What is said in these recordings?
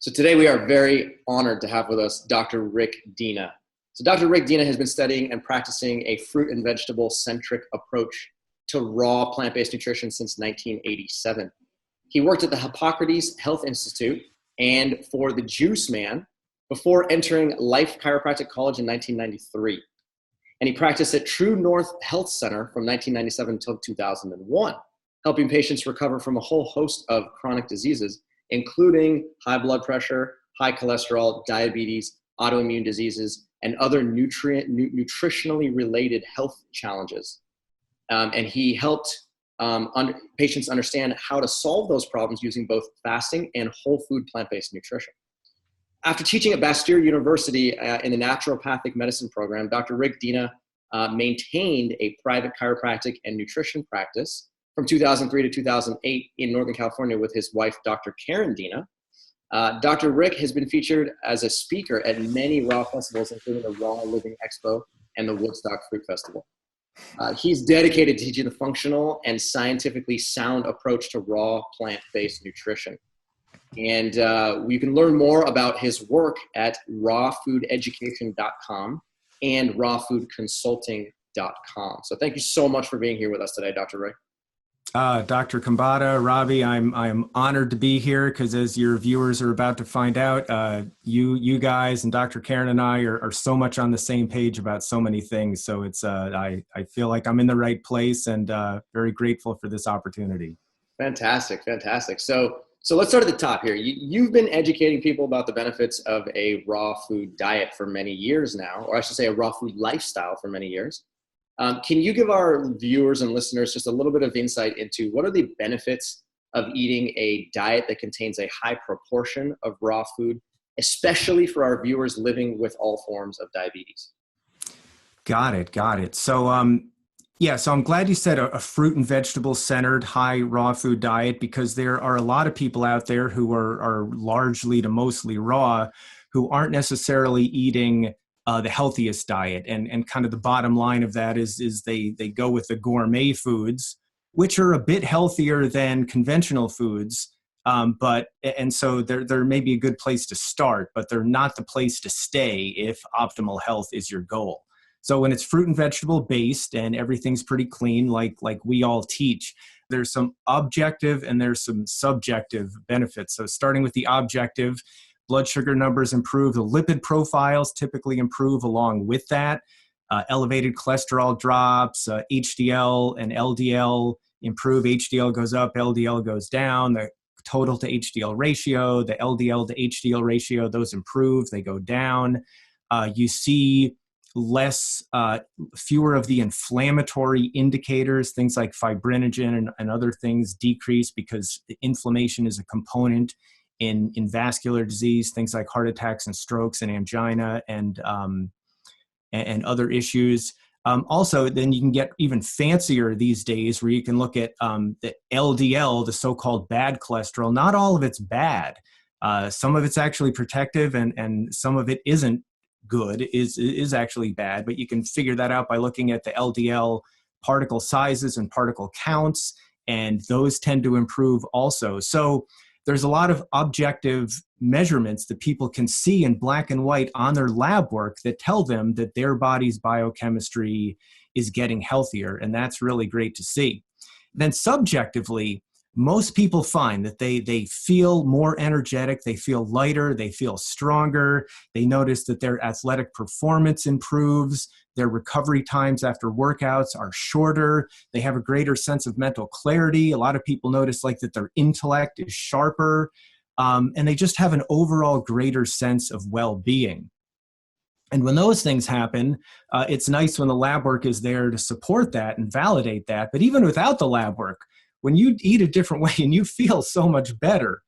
So today we are very honored to have with us Dr. Rick Dina. So Dr. Rick Dina has been studying and practicing a fruit and vegetable centric approach to raw plant-based nutrition since 1987. He worked at the Hippocrates Health Institute and for the Juice Man before entering Life Chiropractic College in 1993. And he practiced at True North Health Center from 1997 until 2001, helping patients recover from a whole host of chronic diseases, including high blood pressure, high cholesterol, diabetes, autoimmune diseases, and other nutritionally related health challenges. And he helped patients understand how to solve those problems using both fasting and whole food plant-based nutrition. After teaching at Bastyr University in the naturopathic medicine program, Dr. Rick Dina maintained a private chiropractic and nutrition practice from 2003 to 2008 in Northern California with his wife, Dr. Karen Dina. Dr. Rick has been featured as a speaker at many raw festivals, including the Raw Living Expo and the Woodstock Fruit Festival. He's dedicated to teaching the functional and scientifically sound approach to raw plant-based nutrition. And you can learn more about his work at rawfoodeducation.com and rawfoodconsulting.com. So thank you so much for being here with us today, Dr. Rick. Dr. Khambatta, Robbie, I'm honored to be here because, as your viewers are about to find out, you guys and Dr. Karen and I are so much on the same page about so many things. So it's I feel like I'm in the right place and very grateful for this opportunity. Fantastic, fantastic. So let's start at the top here. You've been educating people about the benefits of a raw food diet for many years now, or I should say a raw food lifestyle for many years. Can you give our viewers and listeners just a little bit of insight into what are the benefits of eating a diet that contains a high proportion of raw food, especially for our viewers living with all forms of diabetes? Got it. So, so I'm glad you said a fruit and vegetable centered high raw food diet, because there are a lot of people out there who are largely to mostly raw who aren't necessarily eating the healthiest diet. And kind of the bottom line of that is they go with the gourmet foods, which are a bit healthier than conventional foods. So they're maybe a good place to start, but they're not the place to stay if optimal health is your goal. So when it's fruit and vegetable based and everything's pretty clean, like we all teach, there's some objective and there's some subjective benefits. So starting with the objective, blood sugar numbers improve. The lipid profiles typically improve along with that. Elevated cholesterol drops, HDL and LDL improve. HDL goes up, LDL goes down. The total to HDL ratio, the LDL to HDL ratio, those improve, they go down. You see fewer of the inflammatory indicators, things like fibrinogen and other things decrease because the inflammation is a component in vascular disease, things like heart attacks and strokes and angina and other issues. Also, then you can get even fancier these days where you can look at the LDL, the so-called bad cholesterol. Not all of it's bad. Some of it's actually protective and some of it isn't good, is actually bad. But you can figure that out by looking at the LDL particle sizes and particle counts, and those tend to improve also. So there's a lot of objective measurements that people can see in black and white on their lab work that tell them that their body's biochemistry is getting healthier, and that's really great to see. Then subjectively, most people find that they feel more energetic, they feel lighter, they feel stronger, they notice that their athletic performance improves, their recovery times after workouts are shorter, they have a greater sense of mental clarity. A lot of people notice that their intellect is sharper, and they just have an overall greater sense of well-being. And when those things happen, it's nice when the lab work is there to support that and validate that. But even without the lab work, when you eat a different way and you feel so much better,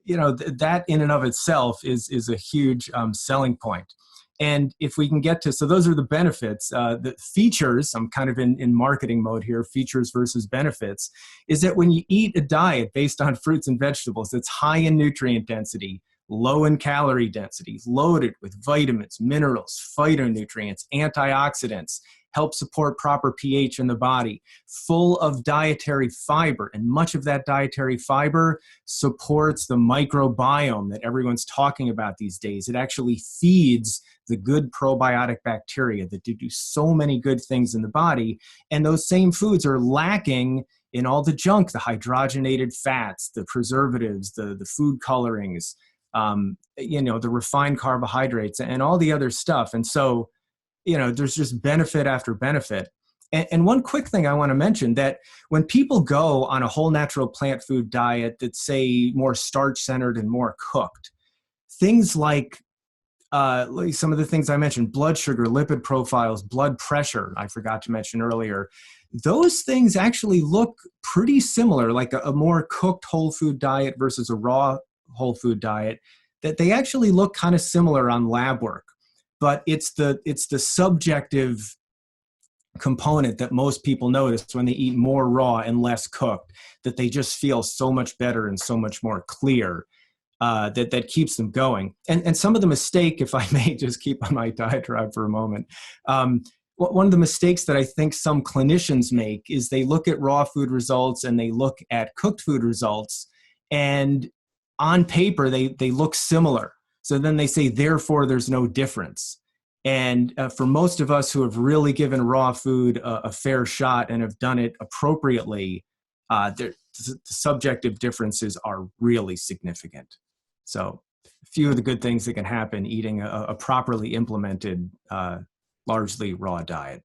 that in and of itself is a huge selling point. And if we can get to, so those are the benefits. The features, I'm kind of in marketing mode here, features versus benefits, is that when you eat a diet based on fruits and vegetables that's high in nutrient density, low in calorie density, loaded with vitamins, minerals, phytonutrients, antioxidants, help support proper pH in the body, full of dietary fiber. And much of that dietary fiber supports the microbiome that everyone's talking about these days. It actually feeds the good probiotic bacteria that do so many good things in the body. And those same foods are lacking in all the junk, the hydrogenated fats, the preservatives, the food colorings, the refined carbohydrates and all the other stuff. And so, there's just benefit after benefit. And one quick thing I want to mention, that when people go on a whole natural plant food diet that's, say, more starch-centered and more cooked, things like some of the things I mentioned, blood sugar, lipid profiles, blood pressure, I forgot to mention earlier, those things actually look pretty similar, like a more cooked whole food diet versus a raw whole food diet, that they actually look kind of similar on lab work. But it's the subjective component that most people notice when they eat more raw and less cooked, that they just feel so much better and so much more clear, that keeps them going. And some of the mistake, if I may just keep on my diatribe for a moment, one of the mistakes that I think some clinicians make is they look at raw food results and they look at cooked food results, and on paper they look similar. So then they say, therefore, there's no difference. And for most of us who have really given raw food a fair shot and have done it appropriately, the subjective differences are really significant. So a few of the good things that can happen eating a properly implemented, largely raw diet.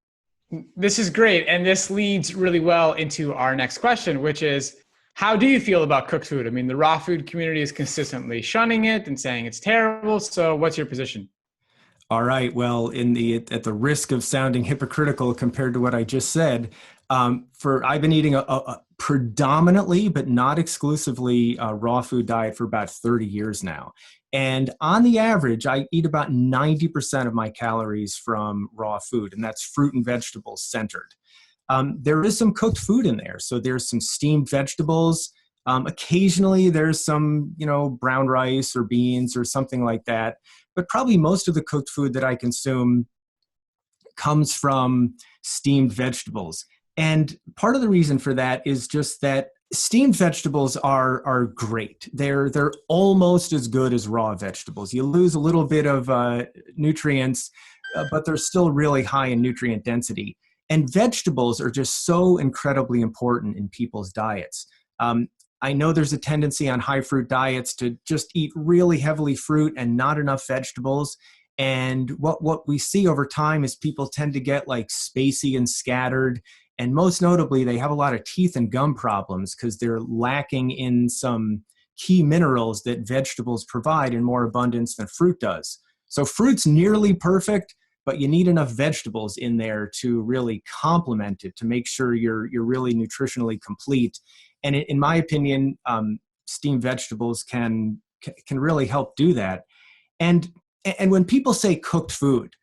This is great. And this leads really well into our next question, which is, how do you feel about cooked food? I mean, the raw food community is consistently shunning it and saying it's terrible. So what's your position? All right. Well, at the risk of sounding hypocritical compared to what I just said, I've been eating a predominantly, but not exclusively, raw food diet for about 30 years now. And on the average, I eat about 90% of my calories from raw food, and that's fruit and vegetables centered. There is some cooked food in there. So there's some steamed vegetables. Occasionally there's some, brown rice or beans or something like that. But probably most of the cooked food that I consume comes from steamed vegetables. And part of the reason for that is just that steamed vegetables are great. They're almost as good as raw vegetables. You lose a little bit of nutrients, but they're still really high in nutrient density. And vegetables are just so incredibly important in people's diets. I know there's a tendency on high fruit diets to just eat really heavily fruit and not enough vegetables. And what we see over time is people tend to get like spacey and scattered. And most notably, they have a lot of teeth and gum problems because they're lacking in some key minerals that vegetables provide in more abundance than fruit does. So fruit's nearly perfect, but you need enough vegetables in there to really complement it, to make sure you're really nutritionally complete. And in my opinion, steamed vegetables can really help do that. And when people say cooked food,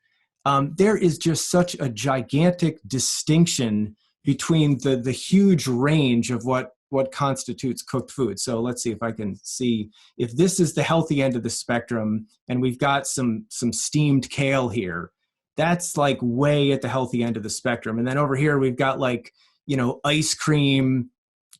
there is just such a gigantic distinction between the huge range of what constitutes cooked food. So let's see if I can see if this is the healthy end of the spectrum, and we've got some steamed kale here. That's like way at the healthy end of the spectrum. And then over here, we've got like, ice cream,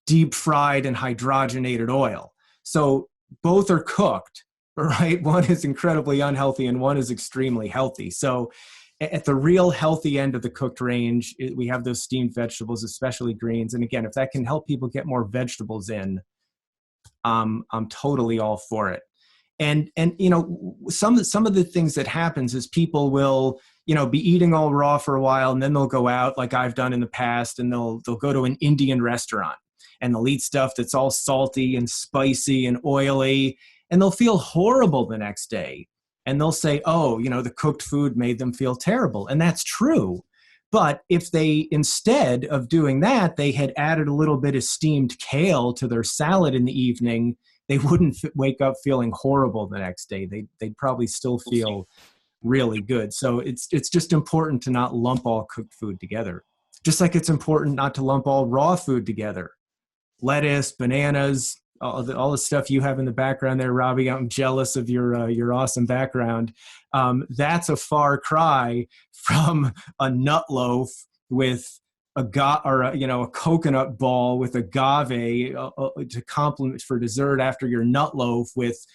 deep fried and hydrogenated oil. So both are cooked, right? One is incredibly unhealthy and one is extremely healthy. So at the real healthy end of the cooked range, we have those steamed vegetables, especially greens. And again, if that can help people get more vegetables in, I'm totally all for it. And some of the things that happens is people will, be eating all raw for a while, and then they'll go out like I've done in the past, and they'll go to an Indian restaurant and they'll eat stuff that's all salty and spicy and oily, and they'll feel horrible the next day. And they'll say, oh, the cooked food made them feel terrible. And that's true. But if they, instead of doing that, they had added a little bit of steamed kale to their salad in the evening, they wouldn't wake up feeling horrible the next day. They'd probably still feel really good. So it's just important to not lump all cooked food together. Just like it's important not to lump all raw food together. Lettuce, bananas, all the stuff you have in the background there, Robbie. I'm jealous of your awesome background. That's a far cry from a nut loaf with a coconut ball with agave to complement for dessert after your nut loaf with,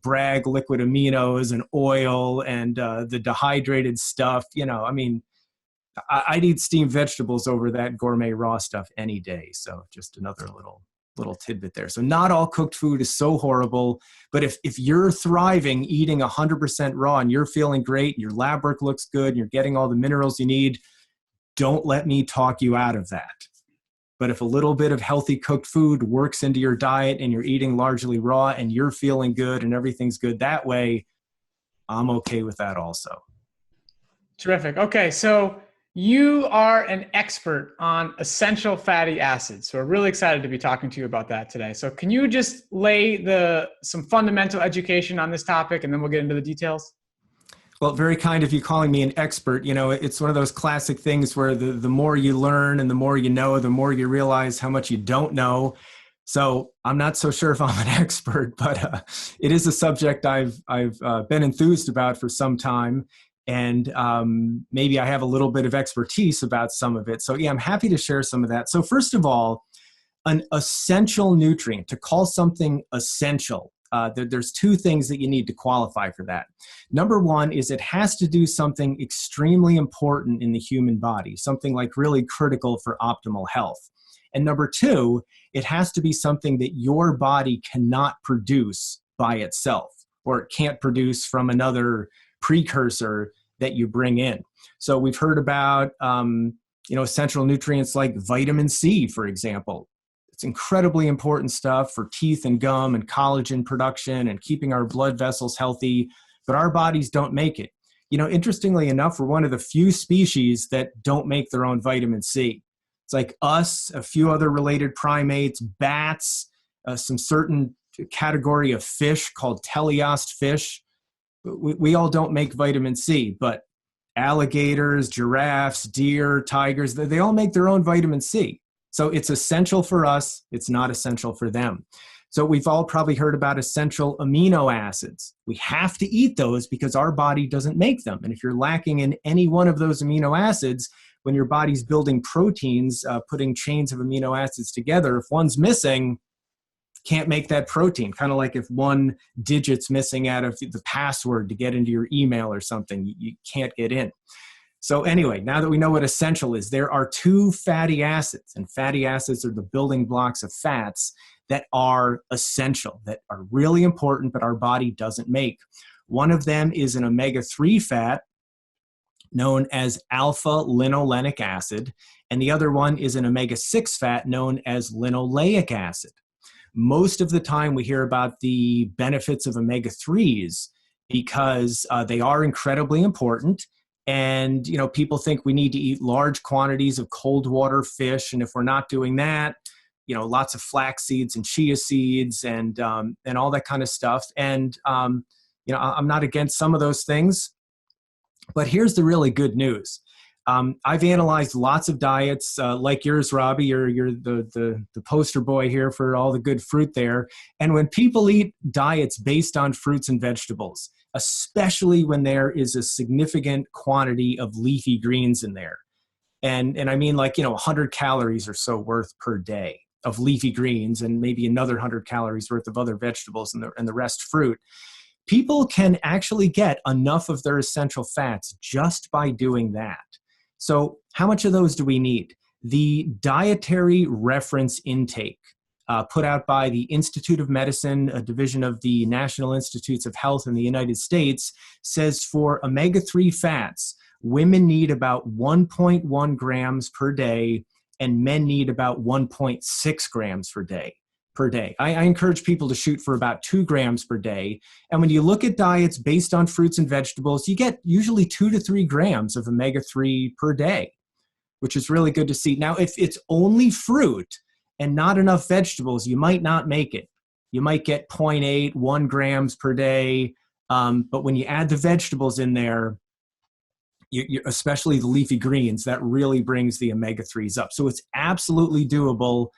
Bragg liquid aminos and oil and the dehydrated stuff. I mean, I'd eat steamed vegetables over that gourmet raw stuff any day. So just another little tidbit there. So not all cooked food is so horrible, but if you're thriving eating 100% raw and you're feeling great, your lab work looks good, and you're getting all the minerals you need, don't let me talk you out of that. But if a little bit of healthy cooked food works into your diet and you're eating largely raw and you're feeling good and everything's good that way, I'm okay with that also. Terrific. Okay. So you are an expert on essential fatty acids. So we're really excited to be talking to you about that today. So can you just lay some fundamental education on this topic, and then we'll get into the details? Well, very kind of you calling me an expert. It's one of those classic things where the more you learn and the more you know, the more you realize how much you don't know. So I'm not so sure if I'm an expert, but it is a subject I've been enthused about for some time. And maybe I have a little bit of expertise about some of it. So yeah, I'm happy to share some of that. So first of all, an essential nutrient, to call something essential, there's two things that you need to qualify for that. Number one is it has to do something extremely important in the human body, something like really critical for optimal health. And number two, it has to be something that your body cannot produce by itself, or it can't produce from another precursor that you bring in. So we've heard about, essential nutrients like vitamin C, for example. It's incredibly important stuff for teeth and gum and collagen production and keeping our blood vessels healthy, but our bodies don't make it. Interestingly enough, we're one of the few species that don't make their own vitamin C. It's like us, a few other related primates, bats, some certain category of fish called teleost fish. We all don't make vitamin C, but alligators, giraffes, deer, tigers, they all make their own vitamin C. So it's essential for us. It's not essential for them. So we've all probably heard about essential amino acids. We have to eat those because our body doesn't make them. And if you're lacking in any one of those amino acids, when your body's building proteins, putting chains of amino acids together, if one's missing, can't make that protein. Kind of like if one digit's missing out of the password to get into your email or something, you can't get in. So anyway, now that we know what essential is, there are two fatty acids, and fatty acids are the building blocks of fats that are essential, that are really important, but our body doesn't make. One of them is an omega-3 fat known as alpha-linolenic acid, and the other one is an omega-6 fat known as linoleic acid. Most of the time we hear about the benefits of omega-3s because they are incredibly important. And, people think we need to eat large quantities of cold water fish. And if we're not doing that, lots of flax seeds and chia seeds and all that kind of stuff. And, I'm not against some of those things, but here's the really good news. I've analyzed lots of diets like yours, Robbie. You're the poster boy here for all the good fruit there. And when people eat diets based on fruits and vegetables, especially when there is a significant quantity of leafy greens in there, and I mean 100 calories or so worth per day of leafy greens, and maybe another 100 calories worth of other vegetables, and the rest fruit. People can actually get enough of their essential fats just by doing that. So how much of those do we need? The dietary reference intake put out by the Institute of Medicine, a division of the National Institutes of Health in the United States, says for omega-3 fats, women need about 1.1 grams per day and men need about 1.6 grams per day. I encourage people to shoot for about 2 grams per day. And when you look at diets based on fruits and vegetables, you get usually 2 to 3 grams of omega-3 per day, which is really good to see. Now, if it's only fruit and not enough vegetables, you might not make it. You might get 0.8, 1 grams per day. But when you add the vegetables in there, especially the leafy greens, that really brings the omega-3s up. So it's absolutely doable.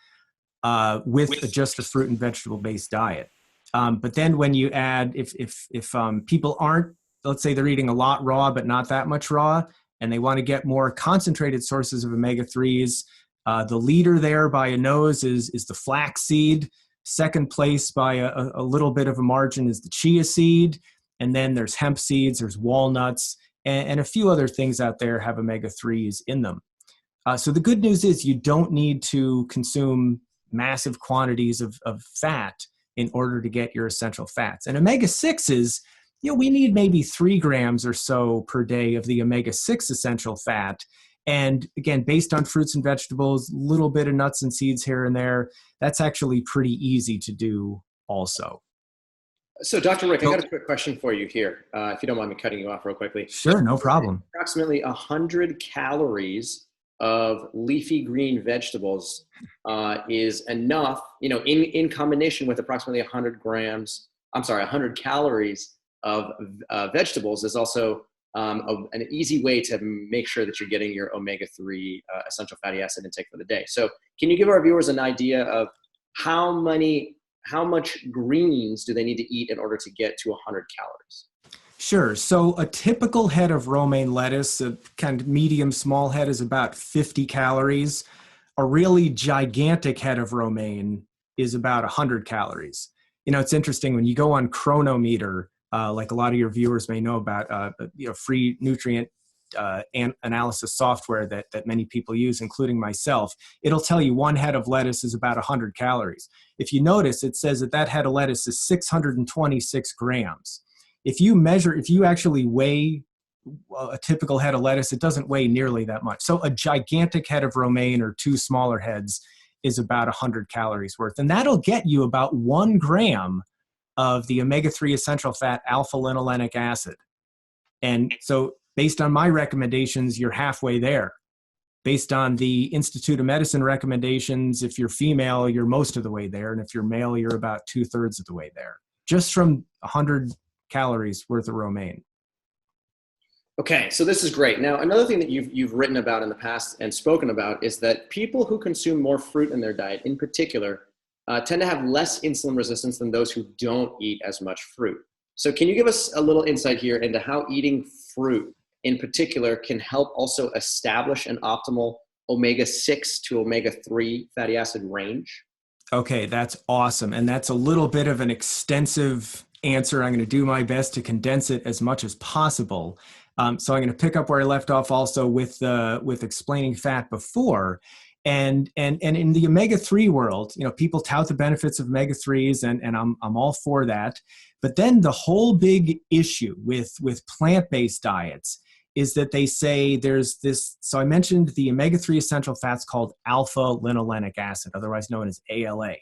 with just a fruit and vegetable based diet. But then when you add, if people aren't, let's say they're eating a lot raw, but not that much raw, and they want to get more concentrated sources of omega-3s, the leader there by a nose is the flax seed. Second place by a little bit of a margin is the chia seed. And then there's hemp seeds, there's walnuts, and a few other things out there have omega-3s in them. So the good news is you don't need to consume massive quantities of fat in order to get your essential fats. And omega-6s, we need maybe 3 grams or so per day of the omega-6 essential fat. And again, based on fruits and vegetables, a little bit of nuts and seeds here and there, that's actually pretty easy to do also. So Dr. Rick, I got a quick question for you here, if you don't mind me cutting you off real quickly. Sure, no problem. Approximately 100 calories of leafy green vegetables is enough, in combination with approximately 100 calories of vegetables is also an easy way to make sure that you're getting your omega-3 essential fatty acid intake for the day. So can you give our viewers an idea of how much greens do they need to eat in order to get to 100 calories? Sure. So a typical head of romaine lettuce, a kind of medium small head, is about 50 calories. A really gigantic head of romaine is about 100 calories. It's interesting when you go on Chronometer, like a lot of your viewers may know about, free nutrient analysis software that many people use, including myself. It'll tell you one head of lettuce is about 100 calories. If you notice, it says that head of lettuce is 626 grams. If you actually weigh a typical head of lettuce, it doesn't weigh nearly that much. So a gigantic head of romaine or 2 smaller heads is about 100 calories worth. And that'll get you about 1 gram of the omega-3 essential fat alpha-linolenic acid. And so based on my recommendations, you're halfway there. Based on the Institute of Medicine recommendations, if you're female, you're most of the way there. And if you're male, you're about 2/3 of the way there, just from 100 calories worth of romaine. Okay, so this is great. Now, another thing that you've written about in the past and spoken about is that people who consume more fruit in their diet, in particular, tend to have less insulin resistance than those who don't eat as much fruit. So can you give us a little insight here into how eating fruit in particular can help also establish an optimal omega-6 to omega-3 fatty acid range? Okay, that's awesome. And that's a little bit of an extensive answer. I'm going to do my best to condense it as much as possible. So I'm going to pick up where I left off also with explaining fat before. And in the omega-3 world, people tout the benefits of omega-3s, and I'm all for that. But then the whole big issue with plant-based diets is that they say there's this, so I mentioned the omega-3 essential fats called alpha-linolenic acid, otherwise known as ALA.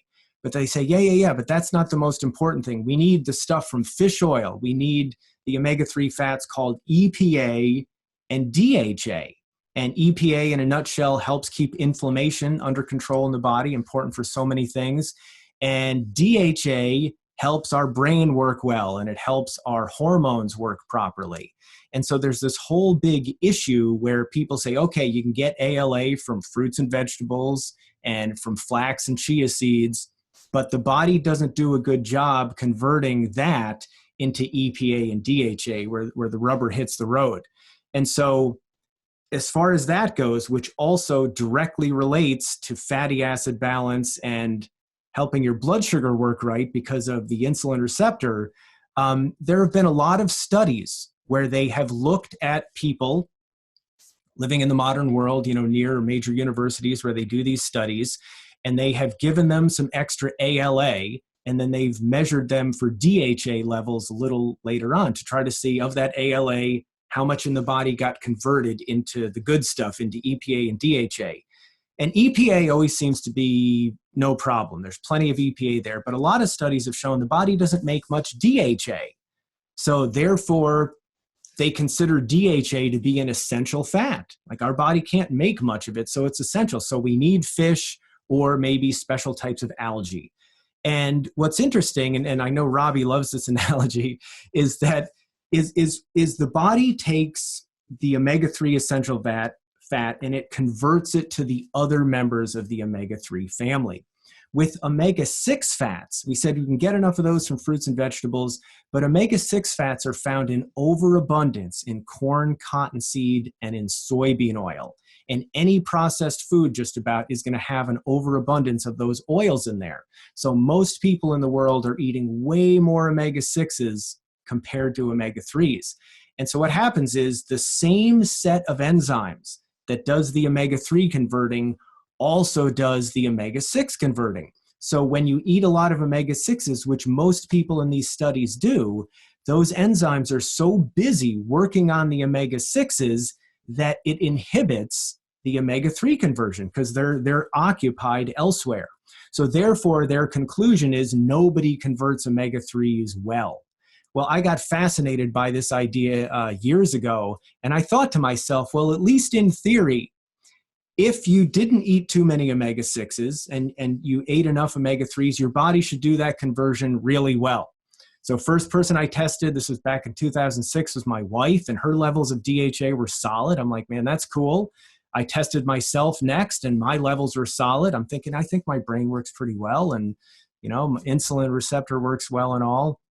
But they say, yeah, but that's not the most important thing. We need the stuff from fish oil. We need the omega-3 fats called EPA and DHA. And EPA, in a nutshell, helps keep inflammation under control in the body, important for so many things. And DHA helps our brain work well, and it helps our hormones work properly. And so there's this whole big issue where people say, okay, you can get ALA from fruits and vegetables and from flax and chia seeds, but the body doesn't do a good job converting that into EPA and DHA where the rubber hits the road. And so as far as that goes, which also directly relates to fatty acid balance and helping your blood sugar work right because of the insulin receptor, there have been a lot of studies where they have looked at people living in the modern world, near major universities where they do these studies, and they have given them some extra ALA, and then they've measured them for DHA levels a little later on to try to see of that ALA, how much in the body got converted into the good stuff, into EPA and DHA. And EPA always seems to be no problem. There's plenty of EPA there, but a lot of studies have shown the body doesn't make much DHA. So therefore, they consider DHA to be an essential fat. Like our body can't make much of it, so it's essential. So we need fish or maybe special types of algae. And what's interesting, and I know Robbie loves this analogy, is that is the body takes the omega-3 essential fat and it converts it to the other members of the omega-3 family. with omega-6 fats. We said you can get enough of those from fruits and vegetables, but omega-6 fats are found in overabundance in corn, cottonseed, and in soybean oil. And any processed food just about is going to have an overabundance of those oils in there. So most people in the world are eating way more omega-6s compared to omega-3s. And so what happens is the same set of enzymes that does the omega-3 converting also does the omega-6 converting. So when you eat a lot of omega-6s, which most people in these studies do, those enzymes are so busy working on the omega-6s that it inhibits the omega-3 conversion because they're occupied elsewhere. So therefore, their conclusion is nobody converts omega-3s well. Well, I got fascinated by this idea years ago, and I thought to myself, well, at least in theory, if you didn't eat too many omega-6s and you ate enough omega-3s, your body should do that conversion really well. So first person I tested, this was back in 2006, was my wife, and her levels of DHA were solid. I'm like, man, that's cool. I tested myself next, and my levels were solid. I'm thinking, I think my brain works pretty well, and my insulin receptor works well and all.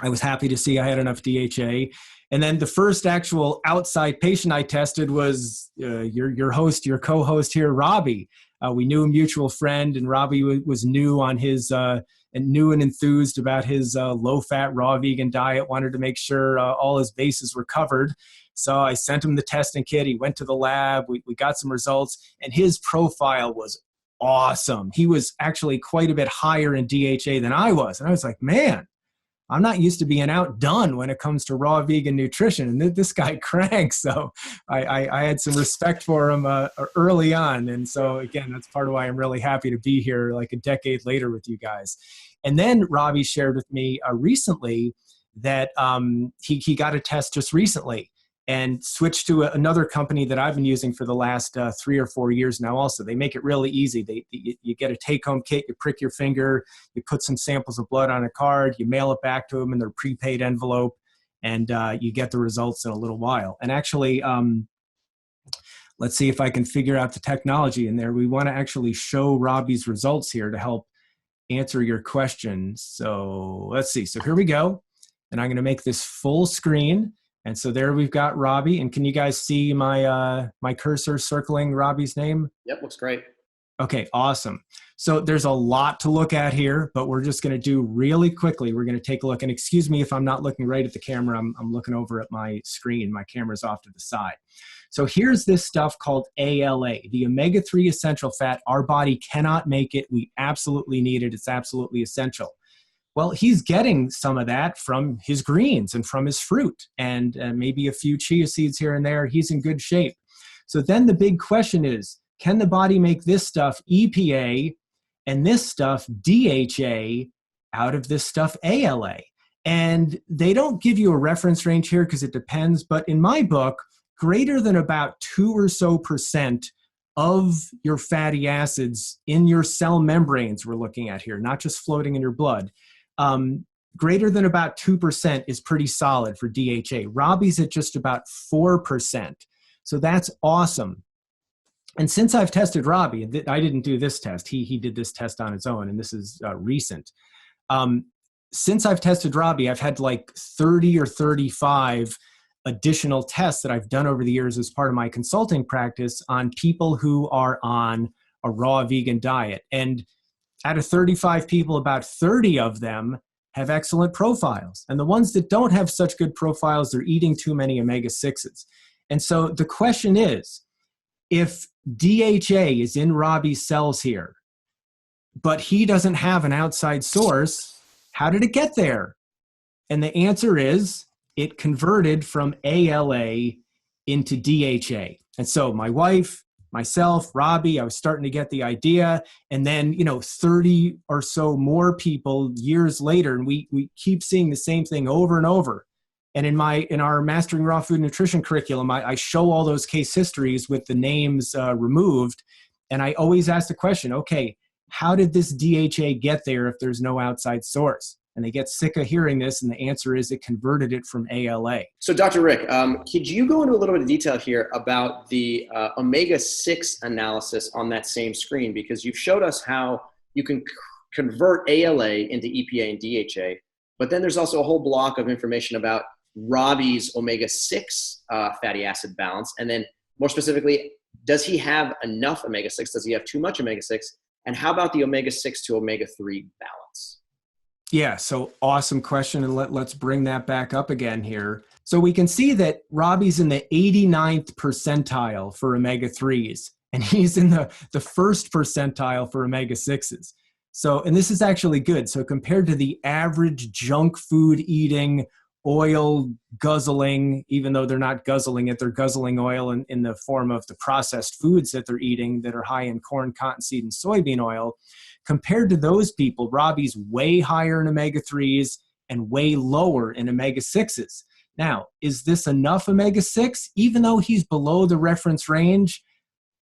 I was happy to see I had enough DHA. And then the first actual outside patient I tested was your co-host here, Robbie. We knew a mutual friend, and Robbie was new on his, and new and enthused about his low-fat, raw vegan diet, wanted to make sure all his bases were covered. So I sent him the testing kit. He went to the lab. We got some results, and his profile was awesome. He was actually quite a bit higher in DHA than I was. And I was like, man, I'm not used to being outdone when it comes to raw vegan nutrition. And this guy cranks. So I had some respect for him early on. And so again, that's part of why I'm really happy to be here like a decade later with you guys. And then Robbie shared with me recently that he got a test just recently and switched to another company that I've been using for the last 3 or 4 years now also. They make it really easy. You get a take-home kit, you prick your finger, you put some samples of blood on a card, you mail it back to them in their prepaid envelope, and you get the results in a little while. And actually, let's see if I can figure out the technology in there. We want to actually show Robbie's results here to help answer your question. So let's see. So here we go. And I'm going to make this full screen. And so there we've got Robbie. And can you guys see my my cursor circling Robbie's name? Yep, looks great. Okay, awesome. So there's a lot to look at here, but we're just going to do really quickly. We're going to take a look. And excuse me if I'm not looking right at the camera. I'm looking over at my screen. My camera's off to the side. So here's this stuff called ALA, the omega-3 essential fat. Our body cannot make it. We absolutely need it. It's absolutely essential. Well, he's getting some of that from his greens and from his fruit and maybe a few chia seeds here and there. He's in good shape. So then the big question is, can the body make this stuff EPA and this stuff DHA out of this stuff ALA? And they don't give you a reference range here because it depends. But in my book, greater than about 2 or so % of your fatty acids in your cell membranes we're looking at here, not just floating in your blood. Greater than about 2% is pretty solid for DHA. Robbie's at just about 4%. So that's awesome. And since I've tested Robbie, I didn't do this test. He did this test on his own, and this is recent. Since I've tested Robbie, I've had like 30 or 35 additional tests that I've done over the years as part of my consulting practice on people who are on a raw vegan diet. And out of 35 people, about 30 of them have excellent profiles. And the ones that don't have such good profiles, they're eating too many omega-6s. And so the question is, if DHA is in Robbie's cells here, but he doesn't have an outside source, how did it get there? And the answer is, it converted from ALA into DHA. And so my wife, myself, Robbie, I was starting to get the idea. And then, 30 or so more people years later, and we keep seeing the same thing over and over. And in our Mastering Raw Food Nutrition curriculum, I show all those case histories with the names removed. And I always ask the question, okay, how did this DHA get there if there's no outside source? And they get sick of hearing this, and the answer is it converted it from ALA. So Dr. Rick, could you go into a little bit of detail here about the omega-6 analysis on that same screen? Because you've showed us how you can convert ALA into EPA and DHA, but then there's also a whole block of information about Robbie's omega-6 fatty acid balance. And then more specifically, does he have enough omega-6? Does he have too much omega-6? And how about the omega-6 to omega-3 balance? Yeah, so awesome question. And let's bring that back up again here. So we can see that Robbie's in the 89th percentile for omega-3s, and he's in the first percentile for omega-6s. So, and this is actually good. So compared to the average junk food eating, oil guzzling, even though they're not guzzling it, they're guzzling oil in the form of the processed foods that they're eating that are high in corn, cottonseed, and soybean oil. Compared to those people, Robbie's way higher in omega-3s and way lower in omega-6s. Now, is this enough omega-6? Even though he's below the reference range,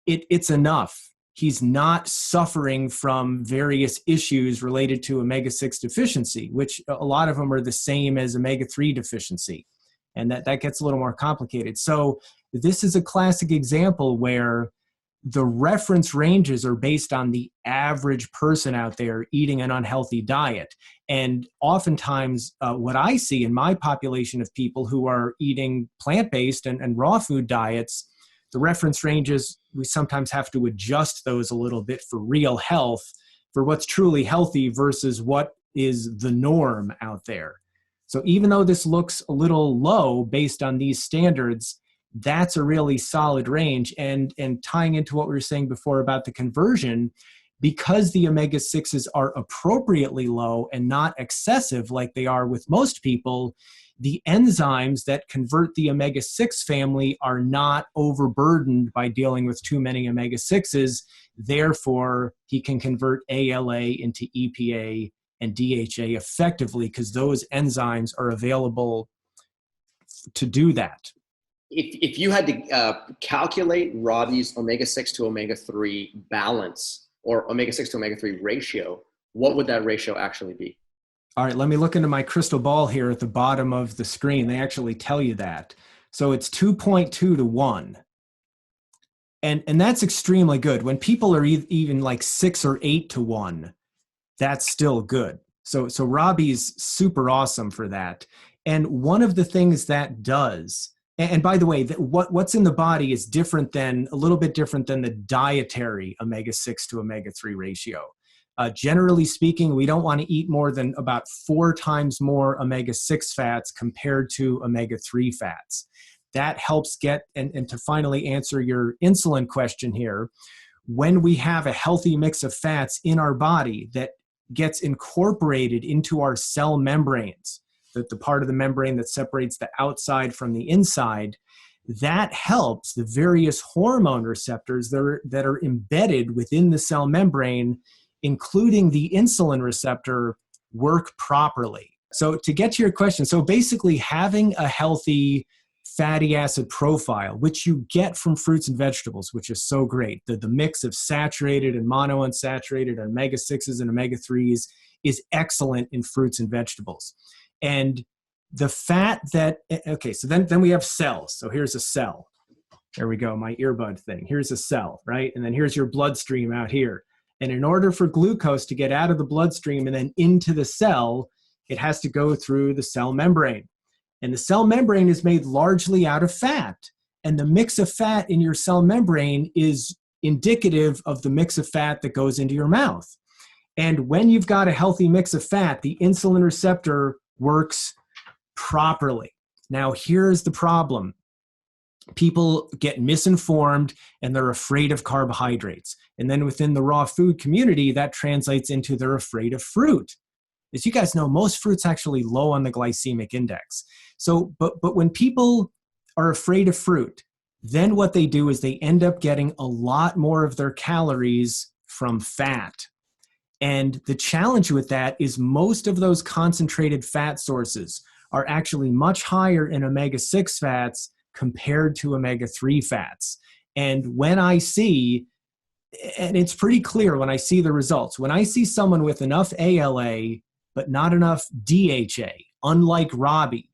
it's enough. He's not suffering from various issues related to omega-6 deficiency, which a lot of them are the same as omega-3 deficiency. And that gets a little more complicated. So this is a classic example where the reference ranges are based on the average person out there eating an unhealthy diet. And oftentimes what I see in my population of people who are eating plant-based and raw food diets, the reference ranges, we sometimes have to adjust those a little bit for real health, for what's truly healthy versus what is the norm out there. So even though this looks a little low based on these standards, that's a really solid range. And tying into what we were saying before about the conversion, because the omega-6s are appropriately low and not excessive like they are with most people, the enzymes that convert the omega-6 family are not overburdened by dealing with too many omega-6s. Therefore, he can convert ALA into EPA and DHA effectively because those enzymes are available to do that. If you had to calculate Robbie's omega-6 to omega-3 balance or omega-6 to omega-3 ratio, what would that ratio actually be? All right, let me look into my crystal ball here at the bottom of the screen. They actually tell you that. So it's 2.2 to 1. And that's extremely good. When people are even like 6 or 8 to 1, that's still good. So Robbie's super awesome for that. And one of the things that does, and by the way, what's in the body is a little bit different than the dietary omega-6 to omega-3 ratio. Generally speaking, we don't want to eat more than about 4 times more omega-6 fats compared to omega-3 fats. That helps get, and to finally answer your insulin question here, when we have a healthy mix of fats in our body that gets incorporated into our cell membranes, the part of the membrane that separates the outside from the inside, that helps the various hormone receptors that are embedded within the cell membrane, including the insulin receptor, work properly. So to get to your question, so basically having a healthy fatty acid profile, which you get from fruits and vegetables, which is so great. The mix of saturated and monounsaturated omega-6s and omega-3s is excellent in fruits and vegetables. And the fat that, okay, so then we have cells. So here's a cell. There we go, my earbud thing. Here's a cell, right? And then here's your bloodstream out here. And in order for glucose to get out of the bloodstream and then into the cell, it has to go through the cell membrane. And the cell membrane is made largely out of fat. And the mix of fat in your cell membrane is indicative of the mix of fat that goes into your mouth. And when you've got a healthy mix of fat, the insulin receptor works properly. Now, here's the problem. People get misinformed and they're afraid of carbohydrates. And then within the raw food community, that translates into they're afraid of fruit. As you guys know, most fruit's actually low on the glycemic index. So, but when people are afraid of fruit, then what they do is they end up getting a lot more of their calories from fat. And the challenge with that is most of those concentrated fat sources are actually much higher in omega-6 fats compared to omega-3 fats. And when I see, and it's pretty clear when I see the results, when I see someone with enough ALA but not enough DHA, unlike Robbie,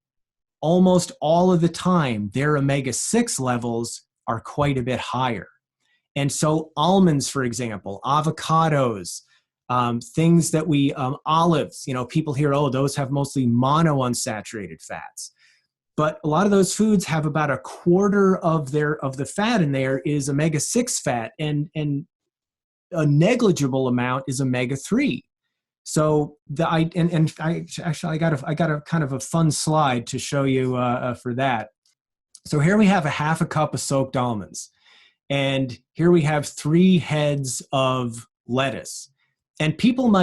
almost all of the time their omega-6 levels are quite a bit higher. And so almonds, for example, avocados, Things that we, olives, people hear, oh, those have mostly monounsaturated fats. But a lot of those foods have about a quarter of the fat in there is omega-6 fat, and a negligible amount is omega-3. So I got a kind of a fun slide to show you for that. So here we have a half a cup of soaked almonds, and here we have 3 heads of lettuce. And people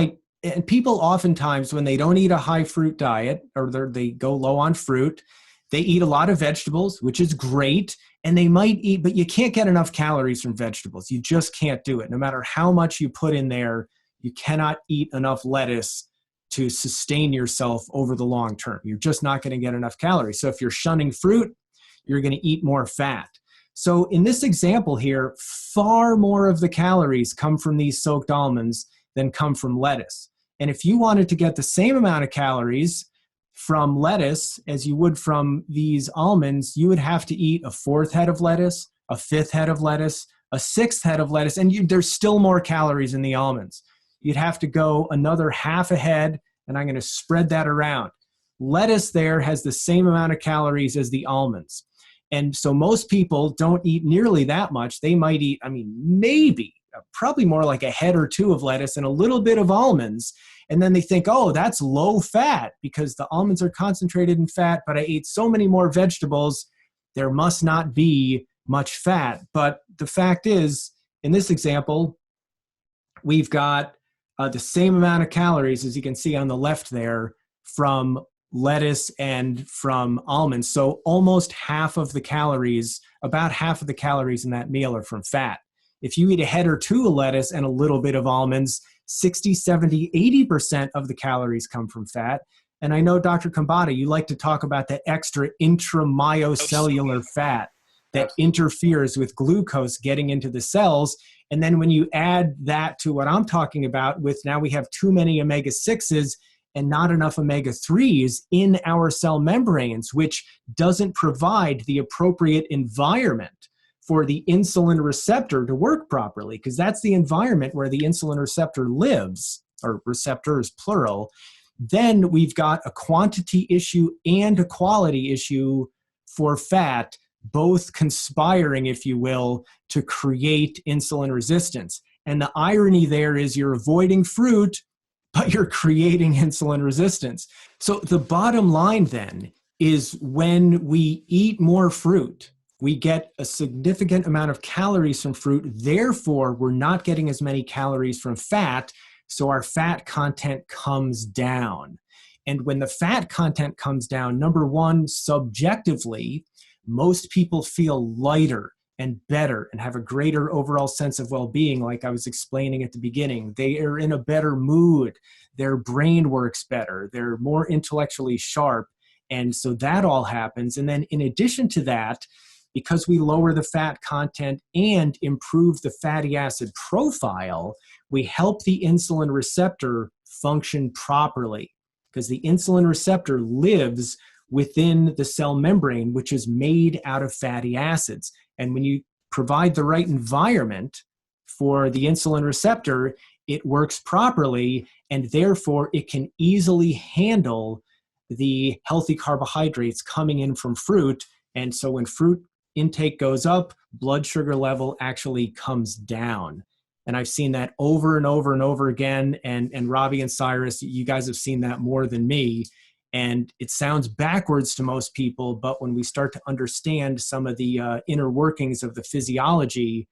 oftentimes, when they don't eat a high fruit diet, or they go low on fruit, they eat a lot of vegetables, which is great, and they might eat, but you can't get enough calories from vegetables. You just can't do it. No matter how much you put in there, you cannot eat enough lettuce to sustain yourself over the long term. You're just not going to get enough calories. So if you're shunning fruit, you're going to eat more fat. So in this example here, far more of the calories come from these soaked almonds than come from lettuce. And if you wanted to get the same amount of calories from lettuce as you would from these almonds, you would have to eat a 4th head of lettuce, a 5th head of lettuce, a 6th head of lettuce, and there's still more calories in the almonds. You'd have to go another half a head, and I'm going to spread that around. Lettuce there has the same amount of calories as the almonds. And so most people don't eat nearly that much. They might eat, maybe, probably more like a head or 2 of lettuce and a little bit of almonds. And then they think, oh, that's low fat because the almonds are concentrated in fat, but I ate so many more vegetables, there must not be much fat. But the fact is, in this example, we've got the same amount of calories, as you can see on the left there, from lettuce and from almonds. So almost half of the calories, about half of the calories in that meal are from fat. If you eat a head or 2 of lettuce and a little bit of almonds, 60, 70, 80% of the calories come from fat. And I know, Dr. Khambatta, you like to talk about the extra intramyocellular fat that interferes with glucose getting into the cells. And then when you add that to what I'm talking about with now we have too many omega-6s and not enough omega-3s in our cell membranes, which doesn't provide the appropriate environment for the insulin receptor to work properly, because that's the environment where the insulin receptor lives, or receptors plural. Then we've got a quantity issue and a quality issue for fat, both conspiring, if you will, to create insulin resistance. And the irony there is you're avoiding fruit, but you're creating insulin resistance. So the bottom line then is when we eat more fruit, we get a significant amount of calories from fruit. Therefore, we're not getting as many calories from fat, so our fat content comes down. And when the fat content comes down, number one, subjectively, most people feel lighter and better and have a greater overall sense of well-being, like I was explaining at the beginning. They are in a better mood. Their brain works better. They're more intellectually sharp. And so that all happens. And then in addition to that, because we lower the fat content and improve the fatty acid profile, we help the insulin receptor function properly, because the insulin receptor lives within the cell membrane, which is made out of fatty acids. And when you provide the right environment for the insulin receptor, it works properly, and therefore it can easily handle the healthy carbohydrates coming in from fruit. And so when fruit intake goes up, blood sugar level actually comes down. And I've seen that over and over and over again. And Robbie and Cyrus, you guys have seen that more than me. And it sounds backwards to most people, but when we start to understand some of the inner workings of the physiology,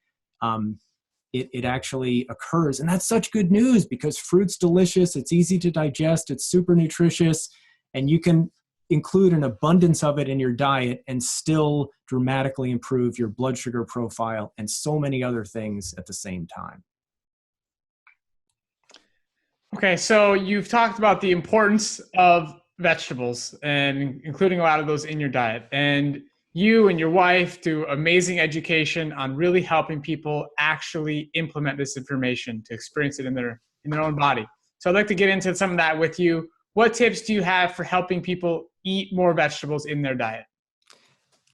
it actually occurs. And that's such good news, because fruit's delicious, it's easy to digest, it's super nutritious, and you can include an abundance of it in your diet and still dramatically improve your blood sugar profile and so many other things at the same time. Okay, so you've talked about the importance of vegetables and including a lot of those in your diet. And you and your wife do amazing education on really helping people actually implement this information to experience it in their own body. So I'd like to get into some of that with you. What tips do you have for helping people eat more vegetables in their diet?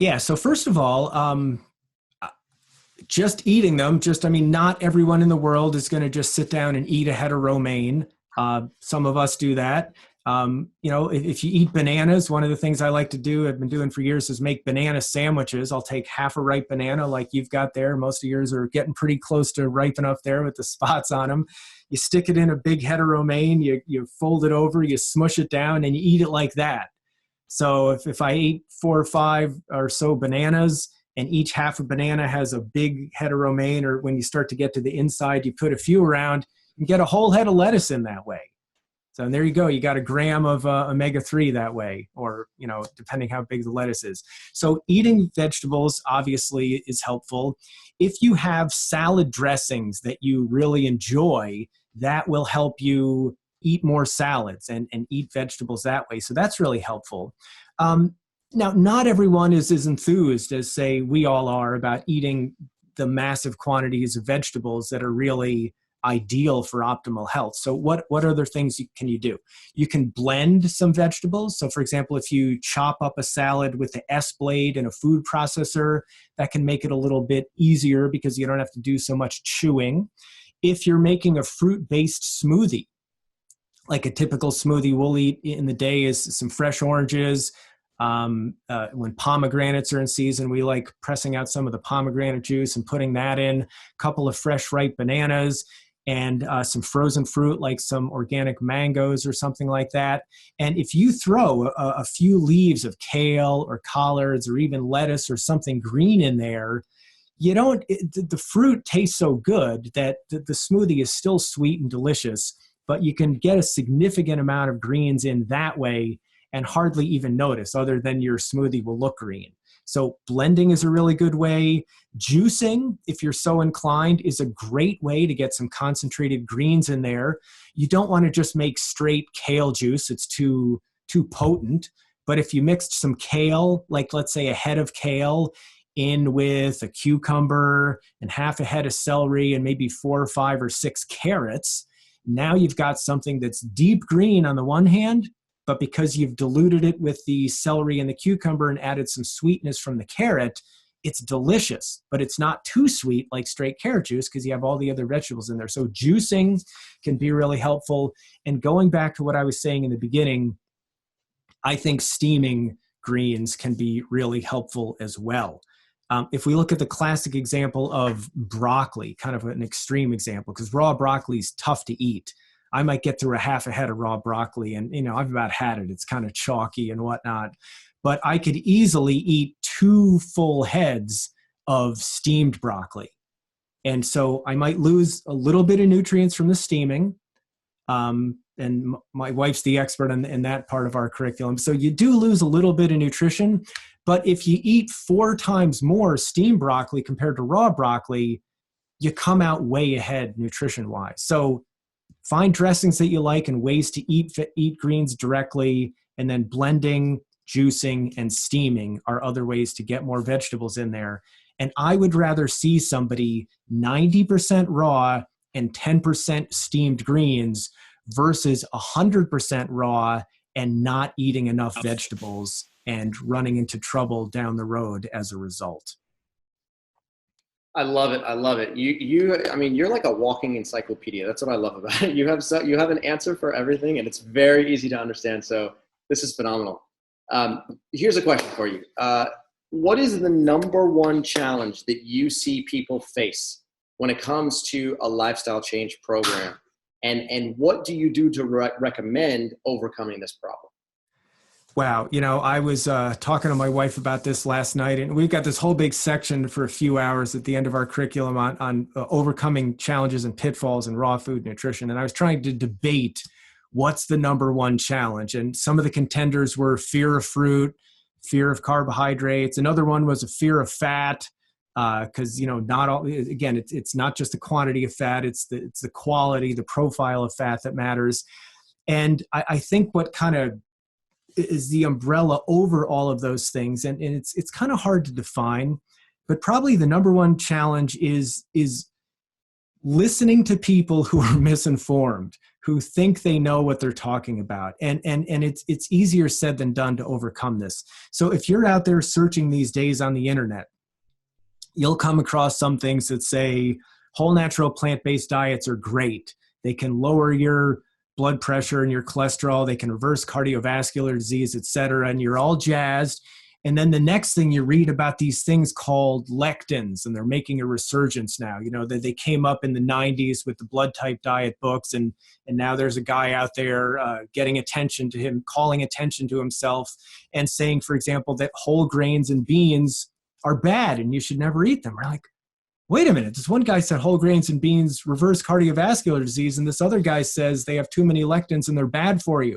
Yeah, so first of all, Just eating them, I mean, not everyone in the world is going to just sit down and eat a head of romaine. Some of us do that. If you eat bananas, one of the things I like to do, I've been doing for years, is make banana sandwiches. I'll take half a ripe banana like you've got there. Most of yours are getting pretty close to ripe enough there with the spots on them. You stick it in a big head of romaine, you fold it over, you smush it down, and you eat it like that. So if I ate 4 or 5 or so bananas, and each half a banana has a big head of romaine, or when you start to get to the inside, you put a few around, you get a whole head of lettuce in that way. So there you go. You got a gram of omega-3 that way, or, depending how big the lettuce is. So eating vegetables obviously is helpful. If you have salad dressings that you really enjoy, that will help you eat more salads and eat vegetables that way. So that's really helpful. Now, not everyone is as enthused as, say, we all are about eating the massive quantities of vegetables that are really ideal for optimal health. So what other things can you do? You can blend some vegetables. So for example, if you chop up a salad with the S blade and a food processor, that can make it a little bit easier because you don't have to do so much chewing. If you're making a fruit-based smoothie, like a typical smoothie we'll eat in the day is some fresh oranges. When pomegranates are in season, we like pressing out some of the pomegranate juice and putting that in, a couple of fresh ripe bananas, and some frozen fruit like some organic mangoes or something like that. And if you throw a few leaves of kale or collards or even lettuce or something green in there, the fruit tastes so good that the smoothie is still sweet and delicious, but you can get a significant amount of greens in that way and hardly even notice, other than your smoothie will look green. So blending is a really good way. Juicing, if you're so inclined, is a great way to get some concentrated greens in there. You don't want to just make straight kale juice. It's too potent. But if you mixed some kale, like let's say a head of kale, in with a cucumber and half a head of celery and maybe 4 or 5 or 6 carrots, now you've got something that's deep green on the one hand, but because you've diluted it with the celery and the cucumber and added some sweetness from the carrot, it's delicious, but it's not too sweet like straight carrot juice because you have all the other vegetables in there. So juicing can be really helpful. And going back to what I was saying in the beginning, I think steaming greens can be really helpful as well. If we look at the classic example of broccoli, kind of an extreme example, because raw broccoli is tough to eat. I might get through a half a head of raw broccoli and, I've about had it. It's kind of chalky and whatnot. But I could easily eat 2 full heads of steamed broccoli. And so I might lose a little bit of nutrients from the steaming. And my wife's the expert in that part of our curriculum. So you do lose a little bit of nutrition. But if you eat 4 times more steamed broccoli compared to raw broccoli, you come out way ahead nutrition-wise. So find dressings that you like and ways to eat greens directly, and then blending, juicing, and steaming are other ways to get more vegetables in there. And I would rather see somebody 90% raw and 10% steamed greens versus 100% raw and not eating enough vegetables and running into trouble down the road as a result. I love it. I love it. You're like a walking encyclopedia. That's what I love about it. You have an answer for everything, and it's very easy to understand. So this is phenomenal. Here's a question for you. What is the number one challenge that you see people face when it comes to a lifestyle change program? And what do you do to recommend overcoming this problem? Wow. I was talking to my wife about this last night, and we've got this whole big section for a few hours at the end of our curriculum on overcoming challenges and pitfalls in raw food nutrition. And I was trying to debate what's the number one challenge. And some of the contenders were fear of fruit, fear of carbohydrates. Another one was a fear of fat. Because not all, again, it's not just the quantity of fat, it's the quality, the profile of fat that matters. And I think what kind of is the umbrella over all of those things, and it's kind of hard to define, but probably the number one challenge is listening to people who are misinformed, who think they know what they're talking about. And it's easier said than done to overcome this. So if you're out there searching these days on the internet, you'll come across some things that say whole natural plant-based diets are great. They can lower your blood pressure and your cholesterol. They can reverse cardiovascular disease, et cetera. And you're all jazzed. And then the next thing you read about these things called lectins, and they're making a resurgence now. You know, they came up in the 90s with the blood type diet books. And now there's a guy out there getting attention to him, calling attention to himself and saying, for example, that whole grains and beans are bad and you should never eat them. We're like, wait a minute, this one guy said whole grains and beans reverse cardiovascular disease, and this other guy says they have too many lectins and they're bad for you.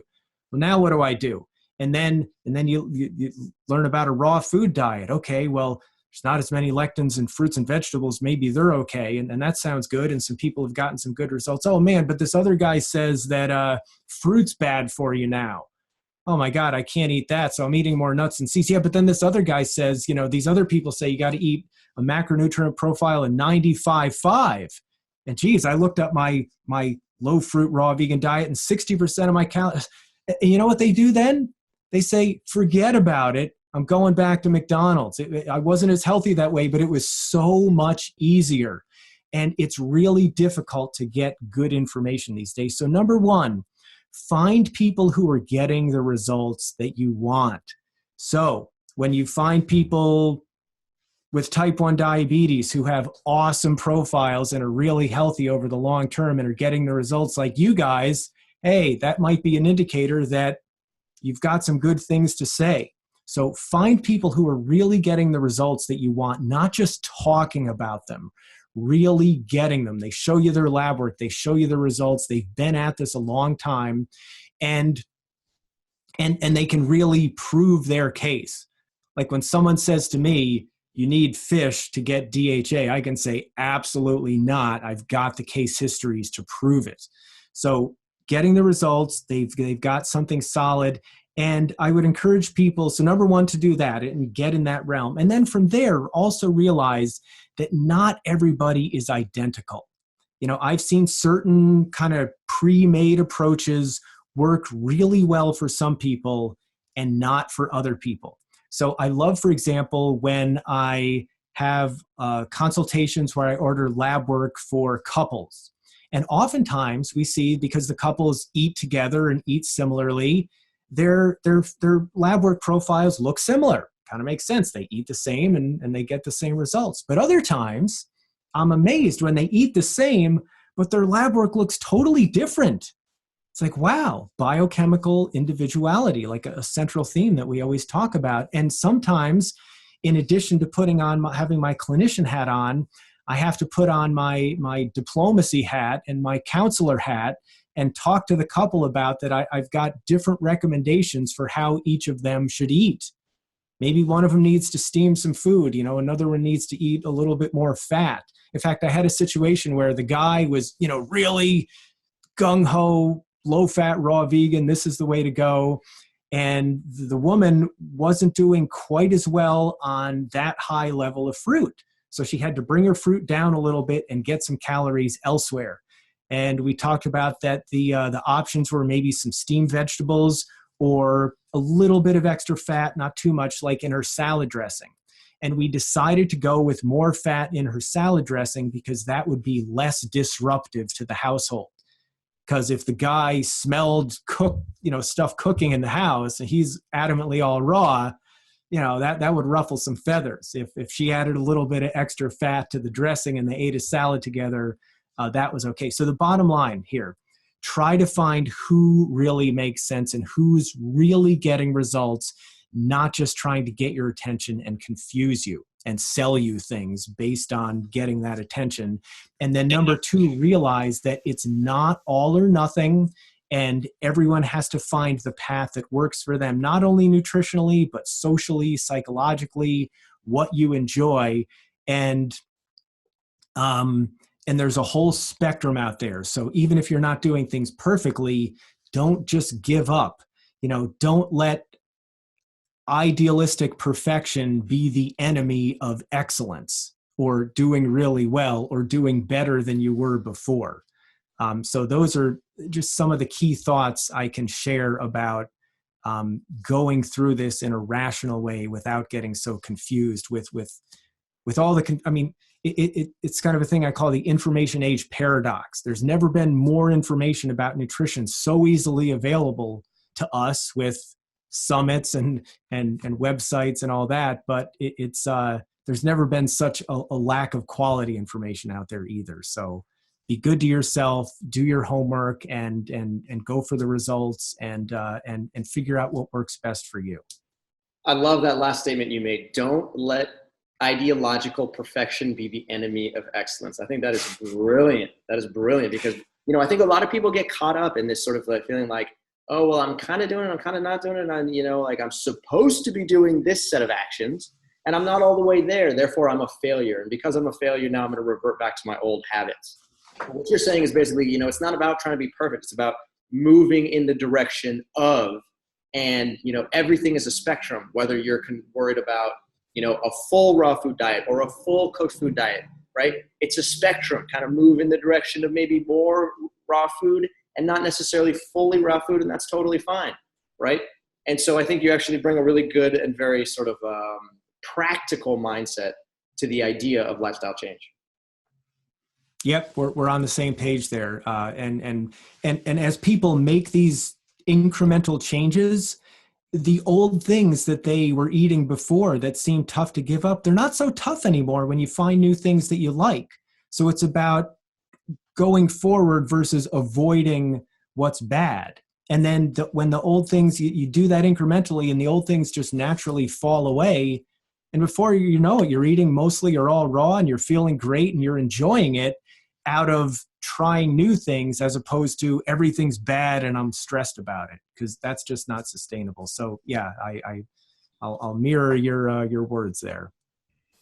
Well, now what do I do? And then you learn about a raw food diet. Okay, well, there's not as many lectins in fruits and vegetables. Maybe they're okay, and that sounds good, and some people have gotten some good results. Oh man, but this other guy says that fruit's bad for you now. Oh my God, I can't eat that, so I'm eating more nuts and seeds. Yeah, but then this other guy says, you know, these other people say you got to eat a macronutrient profile of 95.5. And geez, I looked up my low fruit raw vegan diet, and 60% of my calories. And you know what they do then? They say, forget about it. I'm going back to McDonald's. I wasn't as healthy that way, but it was so much easier. And it's really difficult to get good information these days. So number one, find people who are getting the results that you want. So when you find people with type 1 diabetes who have awesome profiles and are really healthy over the long term and are getting the results like you guys, hey, that might be an indicator that you've got some good things to say. So find people who are really getting the results that you want, not just talking about them, really getting them. They show you their lab work. They show you the results. They've been at this a long time, and they can really prove their case. Like when someone says to me, you need fish to get DHA, I can say, absolutely not. I've got the case histories to prove it. So getting the results, they've got something solid. And I would encourage people, so number one, to do that and get in that realm. And then from there, also realize that not everybody is identical. You know, I've seen certain kind of pre-made approaches work really well for some people and not for other people. So I love, for example, when I have consultations where I order lab work for couples. And oftentimes we see, because the couples eat together and eat similarly, their lab work profiles look similar. Kind of makes sense. They eat the same and they get the same results. But other times, I'm amazed when they eat the same, but their lab work looks totally different. It's like, wow, biochemical individuality, like a central theme that we always talk about. And sometimes, in addition to having my clinician hat on, I have to put on my diplomacy hat and my counselor hat and talk to the couple about that. I've got different recommendations for how each of them should eat. Maybe one of them needs to steam some food, another one needs to eat a little bit more fat. In fact, I had a situation where the guy was, really gung-ho, low-fat, raw vegan, this is the way to go. And the woman wasn't doing quite as well on that high level of fruit. So she had to bring her fruit down a little bit and get some calories elsewhere. And we talked about that the options were maybe some steamed vegetables or a little bit of extra fat, not too much, like in her salad dressing. And we decided to go with more fat in her salad dressing because that would be less disruptive to the household. Because if the guy smelled stuff cooking in the house and he's adamantly all raw, that would ruffle some feathers. If she added a little bit of extra fat to the dressing and they ate a salad together, that was okay. So the bottom line here, try to find who really makes sense and who's really getting results, not just trying to get your attention and confuse you and sell you things based on getting that attention. And then number two, realize that it's not all or nothing, and everyone has to find the path that works for them, not only nutritionally, but socially, psychologically, what you enjoy. And there's a whole spectrum out there. So even if you're not doing things perfectly, don't just give up. Don't let idealistic perfection be the enemy of excellence or doing really well or doing better than you were before. So those are just some of the key thoughts I can share about going through this in a rational way without getting so confused with with all the, I mean, it's kind of a thing I call the information age paradox. There's never been more information about nutrition so easily available to us with summits and websites and all that, but there's never been such a lack of quality information out there either. So be good to yourself, do your homework, and go for the results, and figure out what works best for you. I love that last statement you made. Don't let ideological perfection be the enemy of excellence. I think that is brilliant. That is brilliant, because, I think a lot of people get caught up in this sort of like feeling like, oh, well, I'm kind of doing it, I'm kind of not doing it, and like I'm supposed to be doing this set of actions, and I'm not all the way there, therefore I'm a failure. And because I'm a failure, now I'm going to revert back to my old habits. What you're saying is basically, it's not about trying to be perfect. It's about moving in the direction of, and, everything is a spectrum, whether you're worried about, a full raw food diet or a full cooked food diet, right? It's a spectrum, kind of move in the direction of maybe more raw food and not necessarily fully raw food. And that's totally fine, right? And so I think you actually bring a really good and very sort of practical mindset to the idea of lifestyle change. Yep, we're on the same page there. And as people make these incremental changes, the old things that they were eating before that seemed tough to give up, they're not so tough anymore when you find new things that you like. So it's about going forward versus avoiding what's bad. And then when the old things, you do that incrementally, and the old things just naturally fall away. And before you know it, you're eating mostly or all raw, and you're feeling great and you're enjoying it out of trying new things, as opposed to everything's bad and I'm stressed about it, because that's just not sustainable. So yeah, I'll mirror your words there.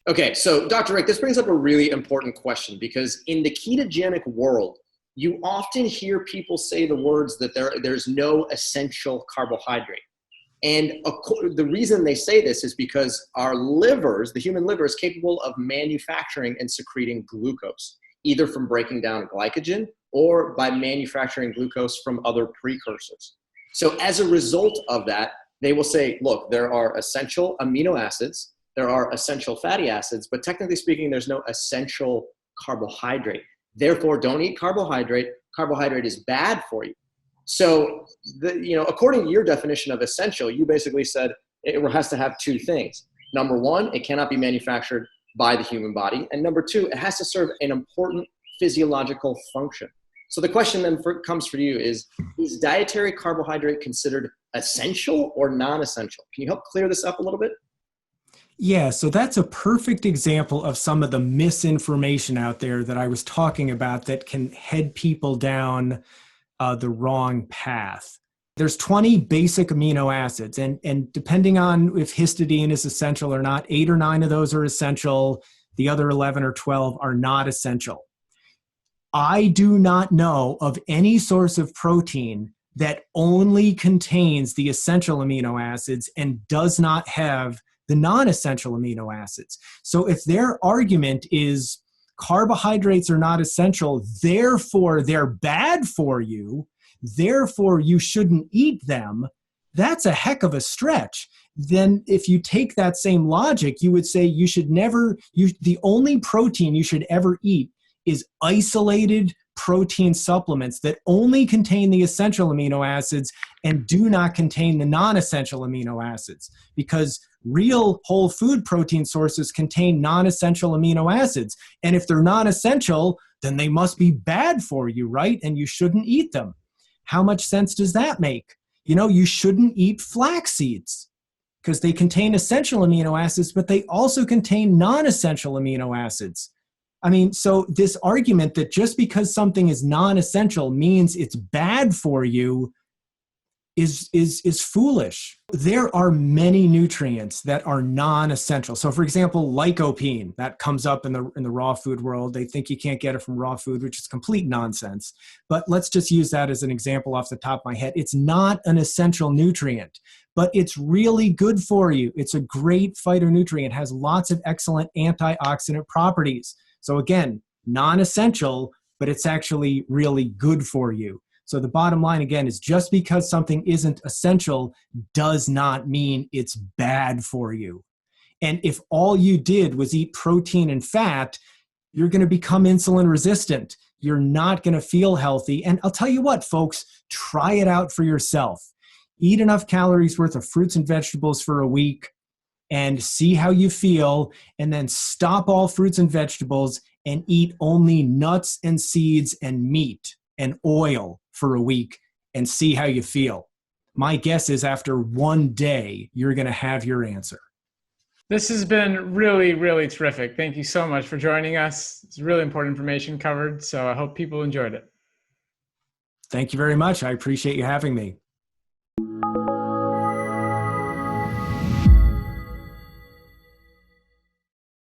Okay, so Dr. Rick, this brings up a really important question, because in the ketogenic world, you often hear people say the words that there's no essential carbohydrate. And the reason they say this is because our livers, the human liver, is capable of manufacturing and secreting glucose, either from breaking down glycogen or by manufacturing glucose from other precursors. So as a result of that, they will say, look, there are essential amino acids, there are essential fatty acids, but technically speaking, there's no essential carbohydrate. Therefore, don't eat carbohydrate. Carbohydrate is bad for you. So, according to your definition of essential, you basically said it has to have two things. Number one, it cannot be manufactured by the human body. And number two, it has to serve an important physiological function. So the question then comes for you is dietary carbohydrate considered essential or non-essential? Can you help clear this up a little bit? Yeah, so that's a perfect example of some of the misinformation out there that I was talking about that can head people down the wrong path. There's 20 basic amino acids, and depending on if histidine is essential or not, 8 or 9 of those are essential. The other 11 or 12 are not essential. I do not know of any source of protein that only contains the essential amino acids and does not have the non-essential amino acids. So if their argument is carbohydrates are not essential, therefore they're bad for you, therefore you shouldn't eat them, that's a heck of a stretch. Then if you take that same logic, you would say the only protein you should ever eat is isolated protein supplements that only contain the essential amino acids and do not contain the non-essential amino acids, because real whole food protein sources contain non-essential amino acids. And if they're non-essential, then they must be bad for you, right? And you shouldn't eat them. How much sense does that make? You shouldn't eat flax seeds because they contain essential amino acids, but they also contain non-essential amino acids. I mean, so this argument that just because something is non-essential means it's bad for you is foolish. There are many nutrients that are non-essential. So for example, lycopene, that comes up in the raw food world. They think you can't get it from raw food, which is complete nonsense. But let's just use that as an example off the top of my head. It's not an essential nutrient, but it's really good for you. It's a great phytonutrient. It has lots of excellent antioxidant properties. So again, non-essential, but it's actually really good for you. So the bottom line, again, is just because something isn't essential does not mean it's bad for you. And if all you did was eat protein and fat, you're going to become insulin resistant. You're not going to feel healthy. And I'll tell you what, folks, try it out for yourself. Eat enough calories worth of fruits and vegetables for a week and see how you feel. And then stop all fruits and vegetables and eat only nuts and seeds and meat and oil for a week and see how you feel. My guess is after one day, you're going to have your answer. This has been really, really terrific. Thank you so much for joining us. It's really important information covered, so I hope people enjoyed it. Thank you very much. I appreciate you having me.